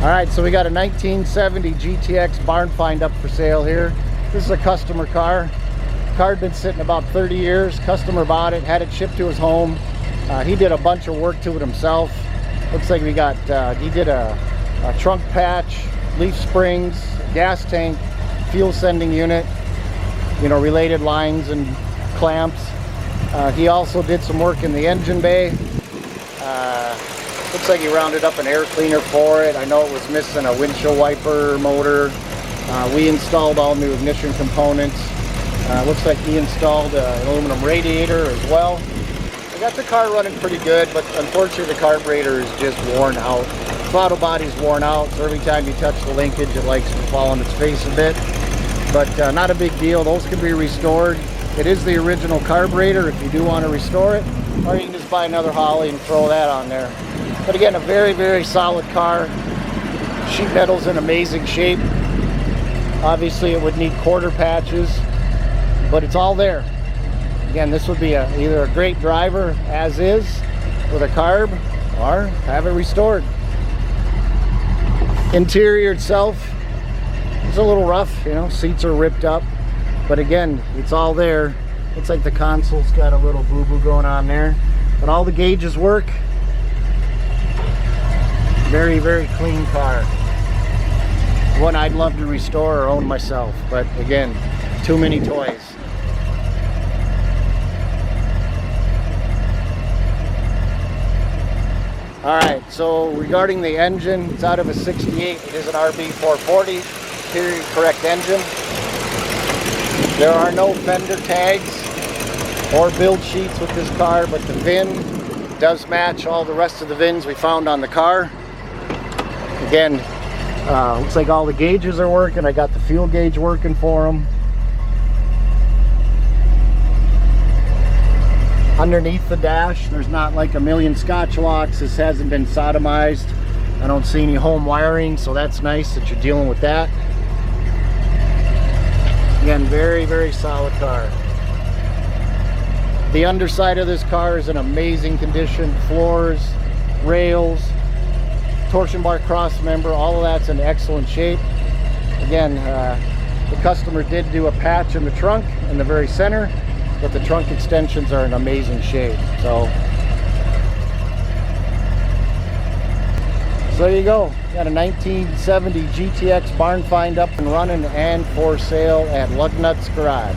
All right, so we got a 1970 GTX barn find up for sale here. This is a customer car. Car had been sitting about 30 years. Customer bought it, had it shipped to his home. He did a bunch of work to it himself. Looks like we got, he did a trunk patch, leaf springs, gas tank, fuel sending unit, you know, related lines and clamps. He also did some work in the engine bay. Looks like he rounded up an air cleaner for it. I know it was missing a windshield wiper motor. We installed all new ignition components. Looks like he installed an aluminum radiator as well. We got the car running pretty good, but unfortunately the carburetor is just worn out. Throttle body's worn out, so every time you touch the linkage it likes to fall on its face a bit. But not a big deal. Those can be restored. It is the original carburetor if you do want to restore it, or you can just buy another Holly and throw that on there. But again, a very, very solid car. Sheet metal's in amazing shape. Obviously it would need quarter patches, but it's all there. Again, this would be either a great driver as is with a carb, or have it restored. Interior itself is a little rough, you know, seats are ripped up, but again, it's all there. Looks like the console's got a little boo-boo going on there, but all the gauges work. Very, very clean car. One I'd love to restore or own myself, but again, too many toys. Alright, so regarding the engine, it's out of a 68. It is an RB440, period correct engine. There are no fender tags or build sheets with this car, but the VIN does match all the rest of the VINs we found on the car. Again, looks like all the gauges are working. I got the fuel gauge working for them. Underneath the dash, there's not like a million Scotch locks. This hasn't been sodomized. I don't see any home wiring, so that's nice that you're dealing with that. Again, very, very solid car. The underside of this car is in amazing condition. Floors, rails, torsion bar cross member, all of that's in excellent shape. Again, the customer did do a patch in the trunk in the very center, but the trunk extensions are in amazing shape. So there you go. Got a 1970 GTX barn find up and running and for sale at Lugnuts Garage.